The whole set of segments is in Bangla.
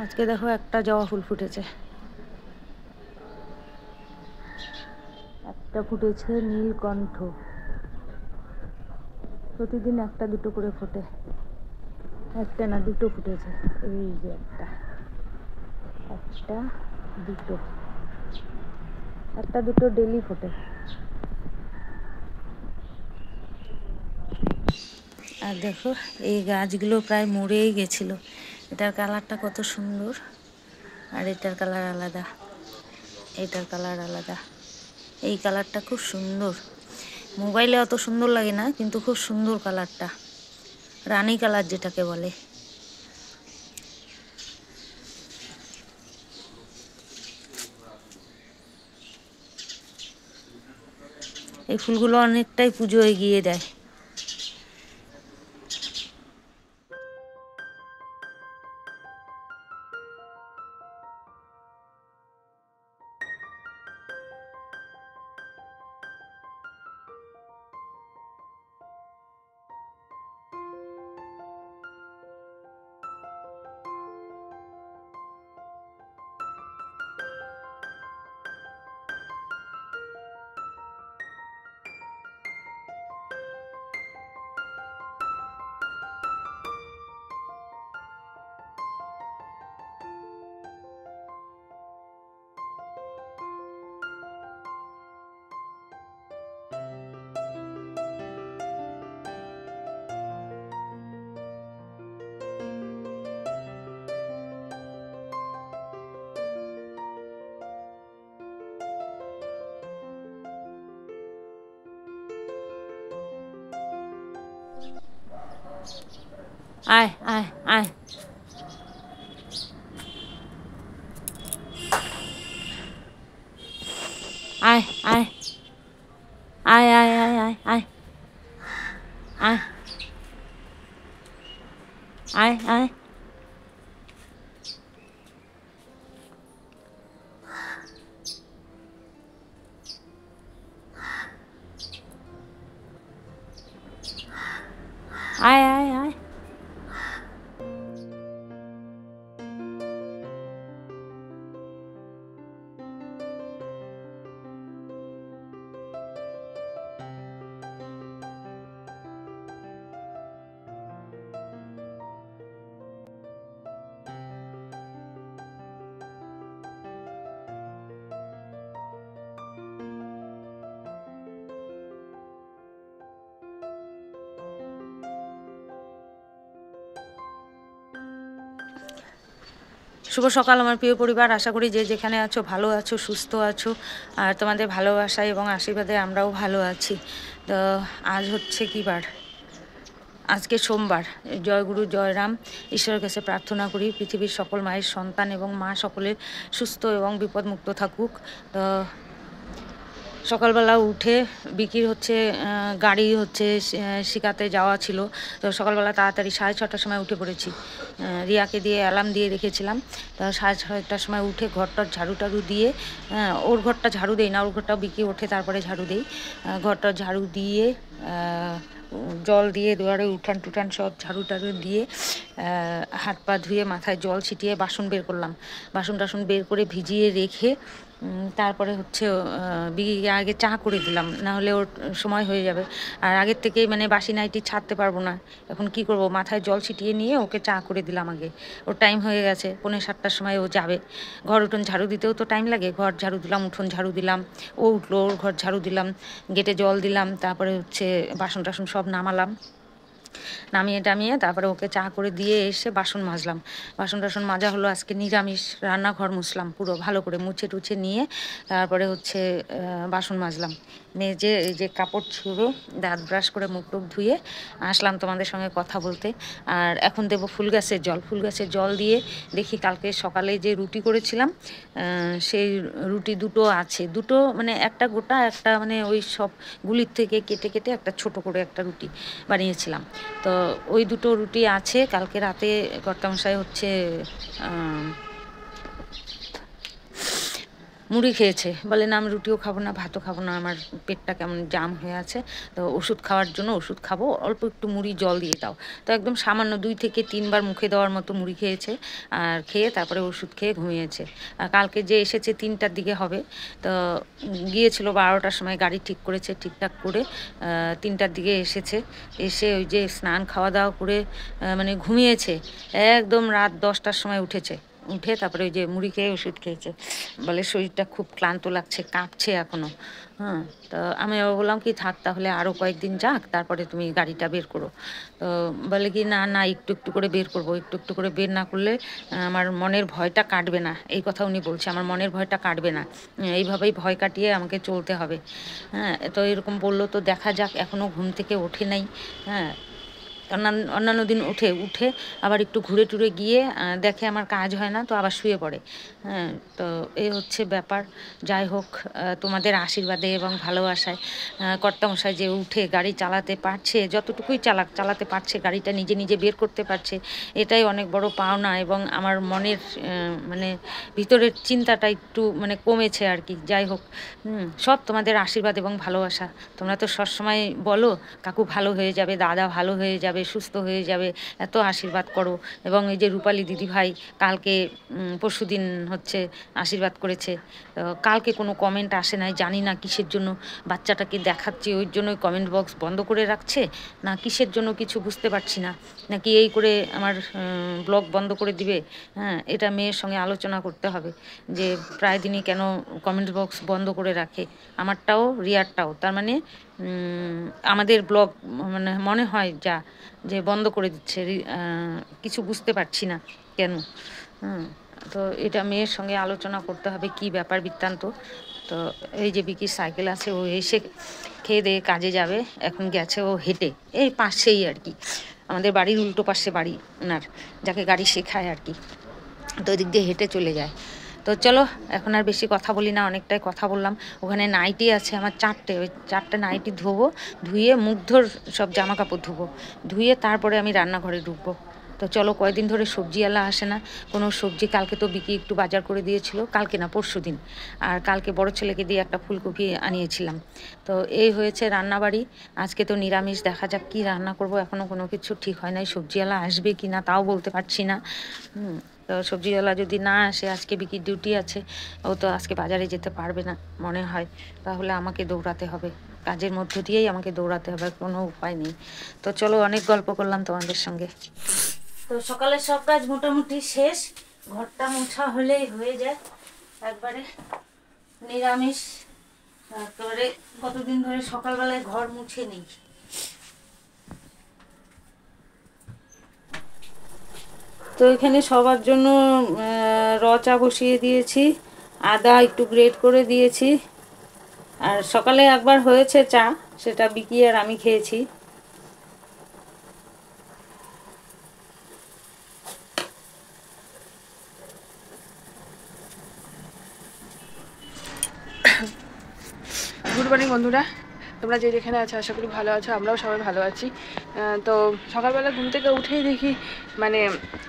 আজকে দেখো একটা জবা ফুল ফুটেছে, একটা ফুটেছে নীলকণ্ঠ। প্রতিদিন একটা দুটো করে ফোটে, একটা না দুটো ফুটেছে। এই যে একটা, একটা দুটো, একটা দুটো ডেলি ফোটে। আর দেখো এই গাছগুলো প্রায় মরেই গেছিলো। এটার কালারটা কত সুন্দর, আর এটার কালার আলাদা, এটার কালার আলাদা। এই কালারটা খুব সুন্দর, মোবাইলে অত সুন্দর লাগে না, কিন্তু খুব সুন্দর কালারটা, রানী কালার যেটাকে বলে। এই ফুলগুলো অনেকটাই পুজো এগিয়ে দেয়। আয় আয় আয়, আয় আয় আয় আয় আয় আয় আয় আয় আয় আয়। আয় আয় আয়। শুভ সকাল আমার প্রিয় পরিবার, আশা করি যে যেখানে আছো ভালো আছো, সুস্থ আছো, আর তোমাদের ভালোবাসা এবং আশীর্বাদে আমরাও ভালো আছি। তো আজ হচ্ছে কী বার? আজকে সোমবার। জয় গুরু জয় রাম, ঈশ্বরের কাছে প্রার্থনা করি পৃথিবীর সকল মায়ের সন্তান এবং মা সকলের সুস্থ এবং বিপদমুক্ত থাকুক। তো সকালবেলা উঠে বিকির হচ্ছে গাড়ি হচ্ছে শিখাতে যাওয়া ছিল, তো সকালবেলা তাড়াতাড়ি 6:30টার সময় উঠে পড়েছি। রিয়াকে দিয়ে অ্যালার্ম দিয়ে রেখেছিলাম, তো 6:30টার সময় উঠে ঘরটার ঝাড়ু টাড়ু দিয়ে, ওর ঘরটা ঝাড়ু দেই না, ওর ঘরটাও বিকি ওঠে তারপরে ঝাড়ু দেই, ঘরটা ঝাড়ু দিয়ে জল দিয়ে দুয়ারে উঠান টুঠান সব ঝাড়ু টাড়ু দিয়ে হাত পা ধুয়ে মাথায় জল ছিটিয়ে বাসন বের করলাম। বাসন টাসন বের করে ভিজিয়ে রেখে তারপরে হচ্ছে বিকিকে আগে চা করে দিলাম, না হলে ওর সময় হয়ে যাবে। আর আগের থেকেই মানে বাসি নাইটি ছাড়তে পারবো না, এখন কি করব, মাথায় জল ছিটিয়ে নিয়ে ওকে চা করে দিলাম আগে। ওর টাইম হয়ে গেছে, 6:45টার সময় ও যাবে। ঘর উঠোন ঝাড়ু দিতেও তো টাইম লাগে, ঘর ঝাড়ু দিলাম, উঠোন ঝাড়ু দিলাম, ও উঠলো, ওর ঘর ঝাড়ু দিলাম, গেটে জল দিলাম, তারপরে হচ্ছে বাসন টাসন সব নামালাম, নামিয়ে টামিয়ে তারপরে ওকে চা করে দিয়ে এসে বাসন মাজলাম। বাসন টাসন মাজা হলো, আজকে নিরামিষ, রান্নাঘর মুছলাম পুরো ভালো করে, মুছে টুছে নিয়ে তারপরে হচ্ছে বাসন মাজলাম, মেজে এই যে কাপড় ছুঁড়ো দাঁত ব্রাশ করে মুখ টুক ধুয়ে আসলাম তোমাদের সঙ্গে কথা বলতে। আর এখন দেবো ফুল গাছের জল, ফুল গাছের জল দিয়ে দেখি কালকে সকালে যে রুটি করেছিলাম সেই রুটি দুটো আছে, দুটো মানে একটা গোটা, একটা মানে ওই সব গুলির থেকে কেটে কেটে একটা ছোট করে একটা রুটি বানিয়েছিলাম। তো ওই দুটো রুটি আছে, কালকে রাতে কর্তামশাই হচ্ছে মুড়ি খেয়েছে, বলে না আমি রুটিও খাবো না, ভাতও খাবো না, আমার পেটটা কেমন জাম হয়ে আছে, তো ওষুধ খাওয়ার জন্য ওষুধ খাবো, অল্প একটু মুড়ি জল দিয়ে দাও। তো একদম সামান্য 2 থেকে 3 বার মুখে দেওয়ার মতো মুড়ি খেয়েছে, আর খেয়ে তারপরে ওষুধ খেয়ে ঘুমিয়েছে। আর কালকে যে এসেছে 3টার দিকে হবে, তো গিয়েছিল 12টার সময়, গাড়ি ঠিক করেছে, ঠিকঠাক করে 3টার দিকে এসেছে। এসে ওই যে স্নান খাওয়া দাওয়া করে মানে ঘুমিয়েছে, একদম রাত 10টার সময় উঠেছে। উঠে তারপরে ওই যে মুড়ি খেয়ে ওষুধ খেয়েছে। বলে শরীরটা খুব ক্লান্ত লাগছে, কাঁপছে এখনও। হ্যাঁ, তো আমি বললাম কি থাক তাহলে আরও কয়েকদিন যাক, তারপরে তুমি গাড়িটা বের করো। তো বলে কি না না একটু একটু করে বের করবো, একটু একটু করে বের না করলে আমার মনের ভয়টা কাটবে না, এই কথা উনি বলছে, আমার মনের ভয়টা কাটবে না, এইভাবেই ভয় কাটিয়ে আমাকে চলতে হবে। হ্যাঁ, তো এরকম বললো, তো দেখা যাক, এখনও ঘুম থেকে ওঠে নাই। হ্যাঁ, অন্যান্য দিন উঠে আবার একটু ঘুরে টুরে গিয়ে দেখে আমার কাজ হয় না, তো আবার শুয়ে পড়ে। হ্যাঁ, তো এই হচ্ছে ব্যাপার। যাই হোক, তোমাদের আশীর্বাদে এবং ভালোবাসায় কর্তামশাই যে উঠে গাড়ি চালাতে পারছে, যতটুকুই চালাতে পারছে, গাড়িটা নিজে নিজে বের করতে পারছে, এটাই অনেক বড় পাওনা। এবং আমার মনের মানে ভিতরের চিন্তাটা একটু মানে কমেছে আর কি। যাই হোক, সব তোমাদের আশীর্বাদ এবং ভালোবাসা। তোমরা তো সবসময় বলো কাকু ভালো হয়ে যাবে, দাদা ভালো হয়ে যাবে, সুস্থ হয়ে যাবে, এত আশীর্বাদ করো। এবং এই যে রূপালী দিদিভাই কালকে পরশুদিন হচ্ছে আশীর্বাদ করেছে, কালকে কোনো কমেন্ট আসে নাই, জানি না কিসের জন্য। বাচ্চাটাকে দেখাচ্ছি ওই জন্যই কমেন্ট বক্স বন্ধ করে রাখছে, না কিসের জন্য কিছু বুঝতে পারছি না, নাকি এই করে আমার ব্লগ বন্ধ করে দিবে। হ্যাঁ, এটা মেয়ের সঙ্গে আলোচনা করতে হবে যে প্রায় দিনই কেন কমেন্ট বক্স বন্ধ করে রাখে, আমারটাও রিয়ারটাও। তার মানে আমাদের ব্লগ মানে মনে হয় যা যে বন্ধ করে দিচ্ছে, কিছু বুঝতে পারছি না কেন। তো এটা মেয়ের সঙ্গে আলোচনা করতে হবে কি ব্যাপার বৃত্তান্ত। তো এই যে বিকির সাইকেল আছে, ও এসে খেয়ে দিয়ে কাজে যাবে, এখন গেছে ও হেঁটে, এই পাশেই আর কি, আমাদের বাড়ির উল্টো পাশে বাড়ি ওনার, যাকে গাড়ি শেখায় আর কি, তো ওদিক দিয়ে হেঁটে চলে যায়। তো চলো এখন আর বেশি কথা বলি না, অনেকটাই কথা বললাম। ওখানে নাইটি আছে আমার 4টে, ওই 4টে নাইটি ধোবো, ধুয়ে মুগ্ধর সব জামা কাপড় ধোবো, ধুয়ে তারপরে আমি রান্নাঘরে ঢুকবো। তো চলো, কয়েকদিন ধরে সবজিওয়ালা আসে না, কোনো সবজি। কালকে তো বিকি একটু বাজার করে দিয়েছিল, কালকে না পরশুদিন, আর কালকে বড় ছেলেকে দিয়ে একটা ফুলকপি আনিয়েছিলাম। তো এই হয়েছে রান্নাবাড়ি। আজকে তো নিরামিষ, দেখা যাক কী রান্না করব, এখনও কোনো কিছু ঠিক হয় নাই। সবজিওয়ালা আসবে কি না তাও বলতে পারছি না। তো সবজিওয়ালা যদি না আসে, আজকে বিকির ডিউটি আছে, ও তো আজকে বাজারে যেতে পারবে না মনে হয়, তাহলে আমাকে দৌড়াতে হবে, কাজের মধ্য দিয়েই আমাকে দৌড়াতে হবে, কোনো উপায় নেই। তো চলো, অনেক গল্প করলাম তোমাদের সঙ্গে। তো সকালে সব কাজ মোটামুটি শেষ, ঘরটা মোছা হলেই হয়ে যায় একবারে নিরামিষ। তারপরে কতদিন ধরে সকালবেলায় ঘর মুছে নেই। তো এখানে সবার জন্য র চা বসিয়ে দিয়েছি, আদা একটু গ্রেট করে দিয়েছি। আর সকালে একবার হয়েছে চা, সেটা বিকি আর আমি খেয়েছি। গুড মর্নিং বন্ধুরা, তোমরা যে যেখানে আছো আশা করি ভালো আছো, আমরাও সবাই ভালো আছি। তো সকালবেলা ঘুম থেকে উঠেই দেখি মানে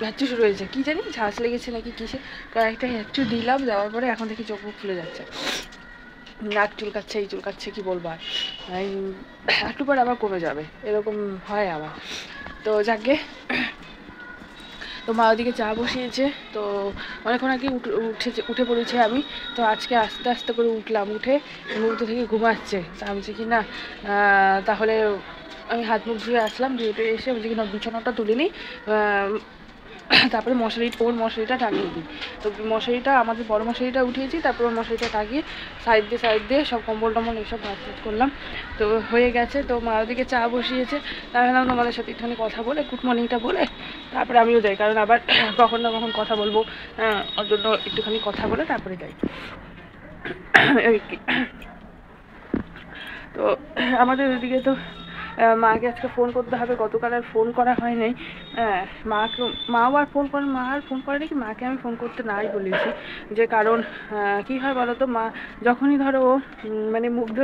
হ্যাচ্চু শুরু হয়েছে, কী জানি ঝাঁস লেগেছে নাকি কিসে, কয়েকটা হ্যাচ্চু দিলাম, দেওয়ার পরে এখন দেখি চোখ মুখ ফুলে যাচ্ছে, নাক চুলকাচ্ছে, এই চুলকাচ্ছে, কী বলবো আর, একটু পরে আবার কমে যাবে, এরকম হয় আবার। তো যাকে তো মা ওদিকে চা বসিয়েছে, তো অনেকক্ষণ আগে উঠে পড়েছে আমি। তো আজকে আস্তে আস্তে করে উঠলাম, উঠে মুখ থেকে ঘুমাচ্ছে, তা আমি কি না তাহলে আমি হাত মুখ ধুয়ে আসলাম, ধুয়ে এসে বলছি কি না বিছানাটা তুলে নিই, তারপরে মশারিটা টাঙিয়ে দিই। তো মশারিটা আমাদের বড় মশারিটা উঠিয়েছি, তারপর মশারিটা টাঙিয়ে সাইড দিয়ে সব কম্বল টম্বল এইসব ভাত করলাম। তো হয়ে গেছে। তো মা ওদিকে চা বসিয়েছে, তাই ভাবলাম তোমাদের সাথে একটুখানি কথা বলে গুড মর্নিংটা বলে তারপরে আমিও যাই, কারণ আবার কখন না কখন কথা বলবো, ওর জন্য একটুখানি কথা বলে তারপরে যাই। তো আমাদের ওদিকে তো মাকে আজকে ফোন করতে হবে, গতকাল আর ফোন করা হয় নাই। মাও আর ফোন করে, মা আর ফোন করে নাকি, মাকে আমি ফোন করতে নাই বলেছি, যে কারণ কী হয় বলো তো, মা যখনই ধরো মানে মুগ্ধ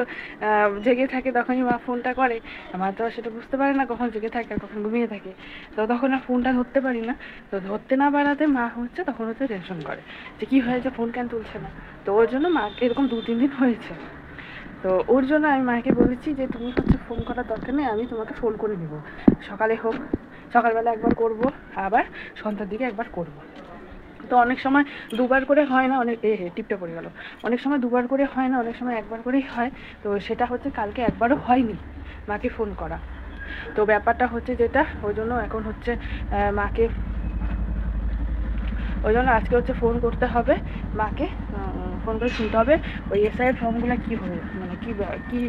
জেগে থাকে তখনই মা ফোনটা করে। মা তো আর সেটা বুঝতে পারে না কখন জেগে থাকে আর কখন ঘুমিয়ে থাকে, তো তখন আর ফোনটা ধরতে পারি না। তো ধরতে না পারাতে মা হচ্ছে তখন হচ্ছে টেনশন করে যে কী হয়েছে, ফোন কেন তুলছে না। তো ওর জন্য মাকে এরকম 2-3 দিন হয়েছে। তো ওর জন্য আমি মাকে বলেছি যে তুমি হচ্ছে ফোন করার দরকার নেই, আমি তোমাকে ফোন করে নেবো, সকালে হোক, সকালবেলা একবার করব, আবার সন্ধ্যার দিকে একবার করব। তো অনেক সময় দুবার করে হয় না, অনেক টিপটা পড়ে গেল, অনেক সময় দুবার করে হয় না, অনেক সময় একবার করেই হয়। তো সেটা হচ্ছে কালকে একবারও হয়নি মাকে ফোন করা। তো ব্যাপারটা হচ্ছে যেটা, ওই জন্য এখন হচ্ছে মাকে, ওই জন্য আজকে হচ্ছে ফোন করতে হবে মাকে, ফোন করে শুনতে হবে ওই এসআইয়ের ফর্মগুলো কী হয়ে, মানে কী কী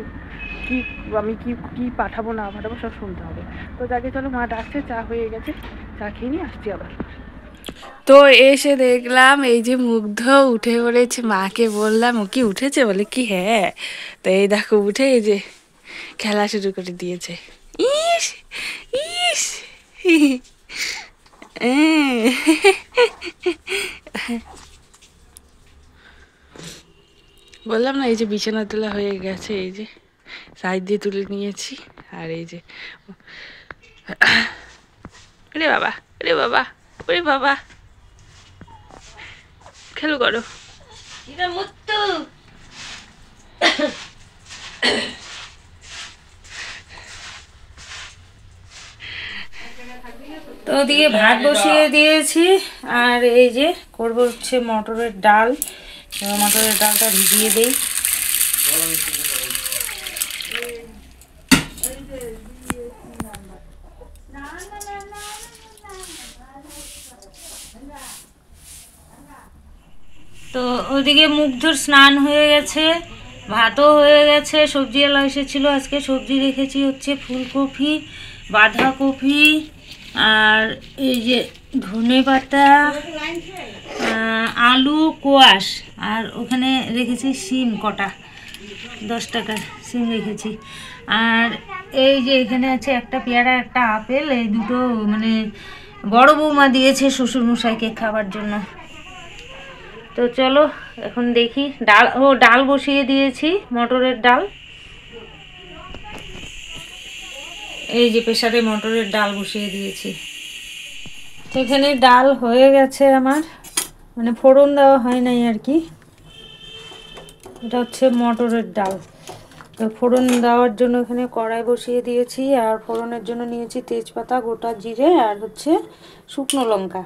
কী আমি কী কী পাঠাবো না পাঠাবো সব শুনতে হবে। তো যাকে চলো, মা ডাকছে, চা হয়ে গেছে, চা খেয়ে নিয়ে আসছি আবার। তো এসে দেখলাম এই যে মুগ্ধ উঠে পড়েছে, মাকে বললাম ও কি উঠেছে, বলে কি হ্যাঁ। তো এই দেখো উঠে এই যে খেলা শুরু করে দিয়েছে। ইস ইস বললাম না, এই যে বিছানা তোলা হয়ে গেছে, এই যে সাইড দিয়ে তুলে নিয়েছি, আর এই যে রে বাবা, রে বাবা, ওরে বাবা, খেলো করো। তো ওদিকে ভাত বসিয়ে দিয়েছি, আর এই যে করব হচ্ছে মটরের ডাল। মটরের ডালটা ভিজিয়ে দেই। তো ওদিকে মুগ্ধর স্নান হয়ে গেছে, ভাতও হয়ে গেছে, সবজিওয়ালা এসেছিলো আজকে, সবজি রেখেছি হচ্ছে ফুলকপি, বাঁধাকপি, আর এই যে ধনেপাতা, আলু, কোয়াশ, আর ওখানে রেখেছি শিম কটা, 10 টাকার শিম রেখেছি। আর এই যে এখানে আছে একটা পেয়ারা, একটা আপেল, এই দুটো মানে বড় বৌমা দিয়েছে শ্বশুরমশাইকে খাবার জন্য। তো চলো এখন দেখি, ডাল বসিয়ে দিয়েছি, মটরের ডাল। এই যে প্রেসারে মটরের ডাল বসিয়ে দিয়েছি। তো এখানে ডাল হয়ে গেছে আমার, মানে ফোড়ন দেওয়া হয় নাই আর কি। এটা হচ্ছে মটরের ডাল। তো ফোড়ন দেওয়ার জন্য এখানে কড়াই বসিয়ে দিয়েছি, আর ফোড়নের জন্য নিয়েছি তেজপাতা, গোটা জিরে, আর হচ্ছে শুকনো লঙ্কা।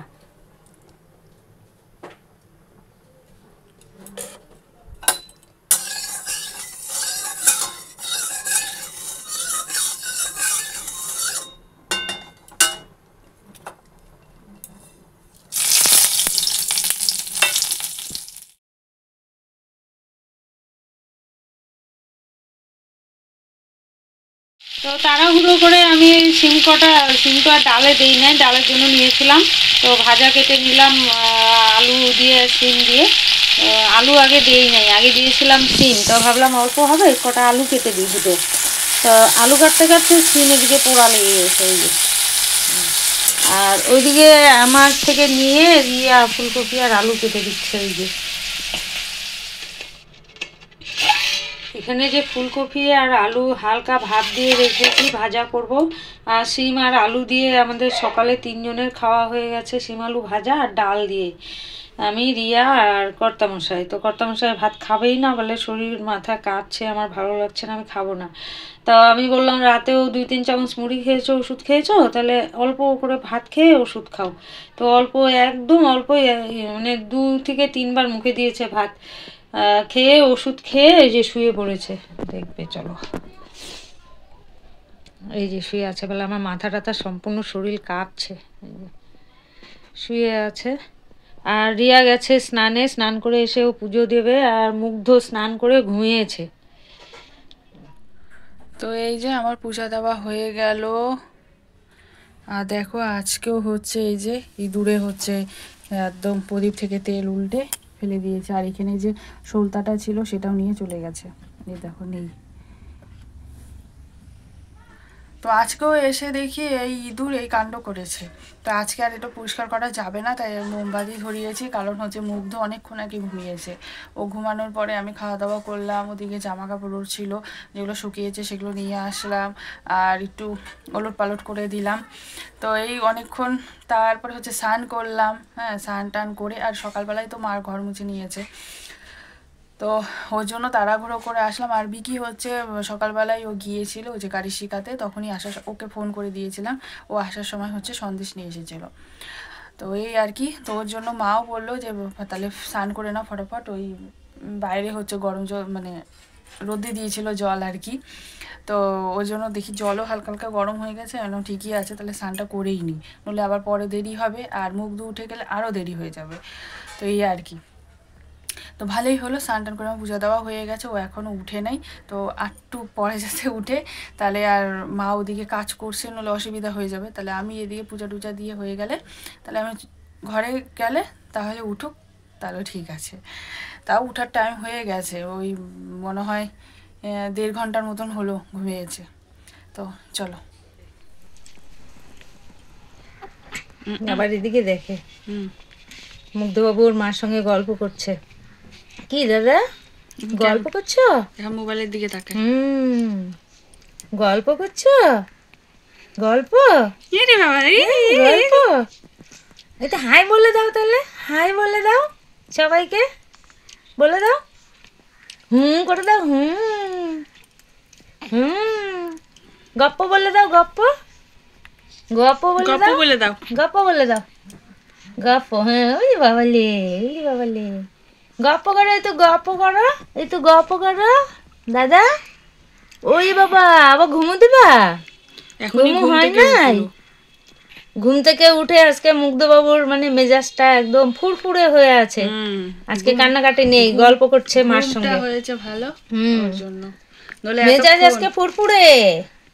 তো তাড়াহুড়ো করে আমি সিমটা ডালে দিই নাই, ডালের জন্য নিয়েছিলাম। তো ভাজা কেটে নিলাম, আলু দিয়ে সিম দিয়ে। আলু আগে দিই নাই, আগে দিয়েছিলাম সিম। তো ভাবলাম অল্প হবে, কটা আলু কেটে দিই দুটো। তো আলু কাটতে কাটতে সিম এদিকে পোড়া লেগে গেছে এই যে। আর ওইদিকে আমার থেকে নিয়ে রিয়া ফুলকপি আর আলু কেটে দিচ্ছে এই যে। এখানে যে ফুলকপি আর আলু হালকা ভাপ দিয়ে রেখেছি, ভাজা করব। আর শিম আর আলু দিয়ে আমাদের সকালে 3 জনের খাওয়া হয়ে গেছে, শিম আলু ভাজা আর ডাল দিয়ে। আমি, রিয়া আর কর্তামশাই। তো কর্তামশাই ভাত খাবেই না, বলে শরীর মাথা কাঁপছে, আমার ভালো লাগছে না, আমি খাবো না। তা আমি বললাম রাতেও 2-3 চামচ মুড়ি খেয়েছো, ওষুধ খেয়েছো, তাহলে অল্প করে ভাত খেয়ে ওষুধ খাও। তো অল্প, একদম অল্প, মানে 2 থেকে 3 বার মুখে দিয়েছে ভাত খেয়ে, ওষুধ খেয়ে এই যে শুয়ে পড়েছে। দেখবে চলো, এই যে শুয়ে আছে, বলে আমার মাথা টাথা সম্পূর্ণ শরীর কাঁপছে, শুয়ে আছে। আর রিয়া গেছে স্নানে, স্নান করে এসে ও পুজো দেবে। আর মুগ্ধ স্নান করে ঘুমিয়েছে। তো এই যে আমার পূজা দেওয়া হয়ে গেল। আর দেখো আজকেও হচ্ছে এই যে ইঁদুরে হচ্ছে একদম প্রদীপ থেকে তেল উল্টে ফেলে দিয়েছে। আর এখানে যে সলতাটা ছিল সেটাও নিয়ে চলে গেছে, এই দেখো নেই। তো আজকেও এসে দেখি এই ইঁদুর এই কাণ্ড করেছে। তো আজকে আর এটা পরিষ্কার করা যাবে না, তাই মোমবাতি ধরিয়েছি। কারণ হচ্ছে মুগ্ধ অনেকক্ষণ আগে ঘুমিয়েছে। ও ঘুমানোর পরে আমি খাওয়া দাওয়া করলাম, ওদিকে জামা কাপড় ছিল যেগুলো শুকিয়েছে সেগুলো নিয়ে আসলাম, আর একটু ওলট পালট করে দিলাম। তো এই অনেকক্ষণ, তারপরে হচ্ছে স্নান করলাম। হ্যাঁ, স্নান টান করে আর সকালবেলায় তো মার ঘর মুছে নিয়েছে, তো ওর জন্য তাড়াহুড়ো করে আসলাম। আর বিকি হচ্ছে সকালবেলায় ও গিয়েছিল যে গাড়ি শেখাতে, তখনই ওকে ফোন করে দিয়েছিলাম। ও আসার সময় হচ্ছে সন্দেশ নিয়ে এসেছিলো। তো এই আর কি। তো ওর জন্য মাও বললো যে তাহলে স্নান করে নাও ফটাফট। ওই বাইরে হচ্ছে গরম জল মানে রোদে দিয়েছিল জল আর কি। তো ওর জন্য দেখি জলও হালকা হালকা গরম হয়ে গেছে। এখন ঠিকই আছে, তাহলে স্নানটা করেই নিই, নইলে আবার পরে দেরি হবে, আর মুখ ধুয়ে উঠে গেলে আরও দেরি হয়ে যাবে। তো এই আর কি। তো ভালোই হলো, স্নান টান করে আমার পূজা দেওয়া হয়ে গেছে। ও এখনও উঠে নাই, তো একটু পরে যাতে উঠে, তাহলে আর মা ওদিকে কাজ করছে, নলে অসুবিধা হয়ে যাবে। তাহলে আমি এদিকে পূজা টুজা দিয়ে হয়ে গেলে, তাহলে আমি ঘরে গেলে তাহলে উঠুক, তাহলে ঠিক আছে। তাও উঠার টাইম হয়ে গেছে, ওই মনে হয় 1.5 ঘন্টার মতন হলো ঘুমিয়েছে। তো চলো। আবার এদিকে দেখে মুগ্ধবাবুর মার সঙ্গে গল্প করছে। কি দাদা গল্প করছো? এখন মোবাইলের দিকে তাকে গল্প করছো? গল্প গল্প এটা হাই বলে দাও, তাহলে হাই বলে দাও সবাইকে, বলে দাও, করে দাও, গপ্প বলে দাও, গপ্প গপ্প বলে দাও, গপ্প বলে দাও, গপ্প। হ্যাঁ, ওই বাবালে, ওই বাবালে, গপ্প করো, এই তো গপ্প করো, এই তো গপ্প করো দাদা। ওই বাবা, আবার ঘুমো দিবা? ঘুমো হয় নাই? ঘুম থেকে উঠে আজকে মুগ্ধবাবুর মানে মেজাজটা একদম ফুরফুরে হয়ে আছে। আজকে কান্নাকাটি নেই, গল্প করছে মার সঙ্গে। হয়েছে ভালো, ওর জন্য। মেজাজ আজকে ফুরফুরে,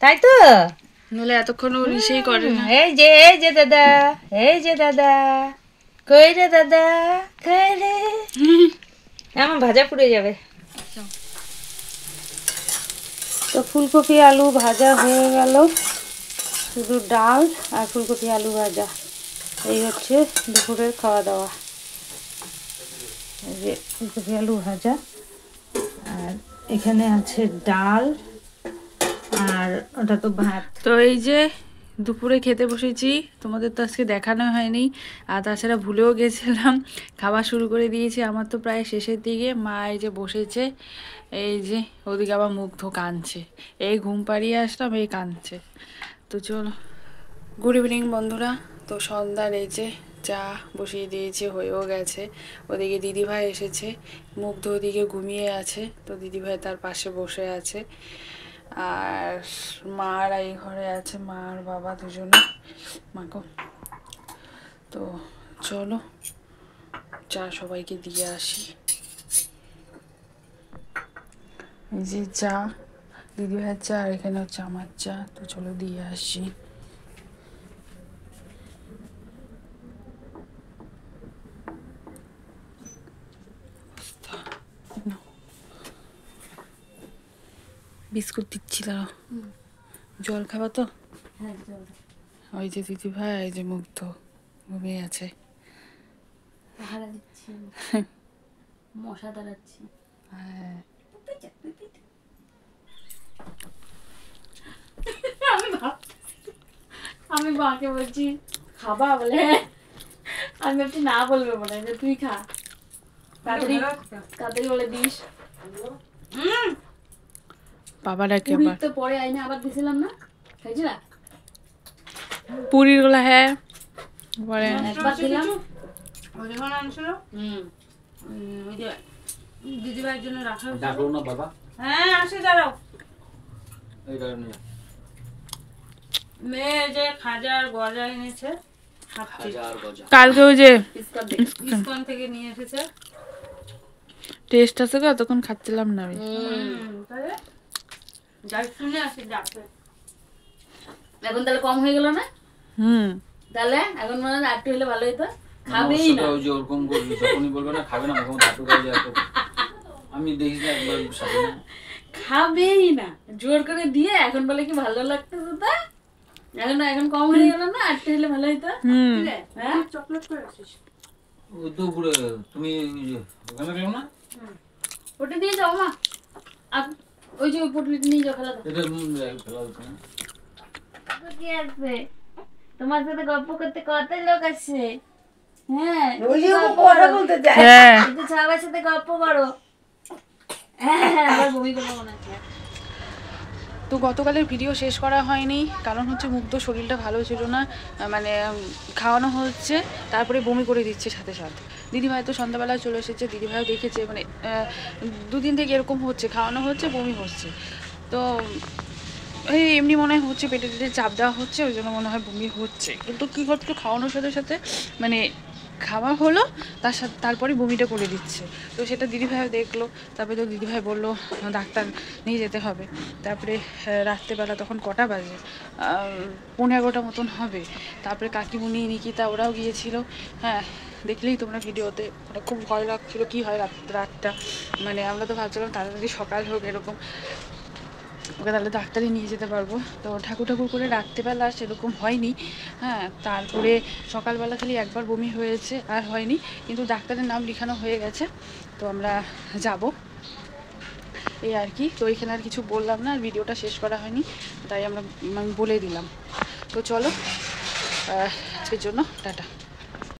তাই তো? নলে এতক্ষণ ও রিসেই করে না। এই যে দাদা, এই যে দাদা, কই রে দাদা, কই রে? আমার ভাজা পুড়ে যাবে। তো ফুলকপি আলু ভাজা হয়ে গেল, শুধু ডাল আর ফুলকপি আলু ভাজা। এই হচ্ছে দুপুরের খাওয়া দাওয়া। এই যে ফুলকপি আলু ভাজা, আর এখানে আছে ডাল, আর ওটা তো ভাত। তো এই যে দুপুরে খেতে বসেছি, তোমাদের তো আজকে দেখানো হয়নি, আর তাছাড়া ভুলেও গেছিলাম। খাওয়া শুরু করে দিয়েছি, আমার তো প্রায় শেষের দিকে। মা এই যে বসেছে, এই যে ওদিকে আবার মুগ্ধ কাঁদছে, এই ঘুম পাড়িয়ে আসলাম, এই কাঁদছে। তো চলো, গুড ইভিনিং বন্ধুরা। তো সন্ধ্যার এই যে চা বসিয়ে দিয়েছি, হয়েও গেছে। ওদিকে দিদিভাই এসেছে, মুগ্ধ ওদিকে ঘুমিয়ে আছে, তো দিদিভাই তার পাশে বসে আছে। আর মার এই ঘরে আছে, মা আর বাবা দুজনে, মাকে। তো চলো চা সবাইকে দিয়ে আসি। এই যে চা, দিদিভাইয়ের চা, আর এখানে হচ্ছে আমার চা। তো চলো দিয়ে আসি। বিস্কুট দিচ্ছি, দাঁড়াও। জল খাবা তো? ওই যে দিদি ভাই, এই যে মুগ্ধ ঘুমিয়ে আছে। মশা দাঁড়াচ্ছি। হ্যাঁ, আমি মাকে বলছি খাবা, বলে আমি ভাবছি না বলবে বলে, যে তুই খা, তাড়াতাড়ি তাড়াতাড়ি বলে দিস। বাবা ডাকে পুরি আবার। তো পরে আইনে আবার দিছিলাম না, খাইছি না পুরীর গুলা, হ্যাঁ পরে একবার দিলাম। ওই যখন আনছিল ওই যে দিদিভাইয়ের জন্য রাখা হয়েছিল। ডাকলো না বাবা? হ্যাঁ, আসে দাঁড়াও। এই কারণে মেয়ে যে খাজার গজা এনেছে, হাজার গজা। কালকে ওই যে ইসকন থেকে নিয়ে এসেছে। টেস্ট আছে গো, তখন খাচ্ছিলাম না আমি। তাহলে যাই শুনে আসি ডাক্তার। এখন তাহলে কম হয়ে গেল না? তাহলে এখন মনে হয় একটু হলে ভালো হতো। খাবেই না। ওই যে ওরকম করবি, যখনই বলবে না খাবে না, তখন দাঁতু খাই যায়। আমি দেখিস না একবার সাথে না। খাবেই না, জোর করে দিয়ে এখন বলে কি ভালো লাগতেছে তা এখন কম হয়ে গেল না, আটটা হলে ভালো হইতো। হ্যাঁ চকলেট করে আসিস, ওই তো উপরে তুমি ওখানে গেলো না, ওটা দিয়ে যাও মা, আর ওই যে পটলিটা নিয়ে যাও, ফেলা দাও। এটা ফেলা হচ্ছে না। কি আসবে তোমার সাথে গল্প করতে, কত লোক আসছে। হ্যাঁ হ্যাঁ একটু সবার সাথে গল্প করো। হ্যাঁ আবার বমি করবো মনে হচ্ছে। তো গতকালের ভিডিও শেষ করা হয়নি, কারণ হচ্ছে মুগ্ধ শরীরটা ভালো ছিল না, মানে খাওয়ানো হচ্ছে তারপরে বমি করে দিচ্ছে সাথে সাথে। দিদিভাই তো সন্ধ্যাবেলায় চলে এসেছে, দিদিভাইও দেখেছে, মানে দুদিন থেকে এরকম হচ্ছে, খাওয়ানো হচ্ছে বমি হচ্ছে। তো এই এমনি মনে হয় হচ্ছে পেটে টেটে চাপ দেওয়া হচ্ছে, ওই জন্য মনে হয় বমি হচ্ছে। কিন্তু কী হচ্ছে খাওয়ানোর সাথে সাথে মানে খাওয়া হলো তার সাথে তারপরে বমিটা করে দিচ্ছে। তো সেটা দিদিভাইও দেখলো, তারপরে তো দিদিভাই বললো ডাক্তার নিয়ে যেতে হবে। তারপরে রাত্রেবেলা তখন কটা বাজে, 11:30 মতন হবে। তারপরে কাকিমুনি নিকিতা ওরাও গিয়েছিল। হ্যাঁ দেখলেই তোমরা ভিডিওতে, মানে খুব ভয় লাগছিলো কী হয় রাতটা, মানে আমরা তো ভাবছিলাম তাড়াতাড়ি সকাল হোক এরকম, ওকে তাহলে ডাক্তারে নিয়ে যেতে পারবো। তো ঠাকুর করে রাত্রেবেলা সেরকম হয়নি। হ্যাঁ তারপরে সকালবেলা খালি একবার বমি হয়েছে, আর হয়নি, কিন্তু ডাক্তারের নাম লেখানো হয়ে গেছে। তো আমরা যাব এই আর কি। তো এখানে আর কিছু বললাম না, আর ভিডিওটা শেষ করা হয়নি, তাই আমি বলে দিলাম। তো চলো আজকের জন্য টাটা।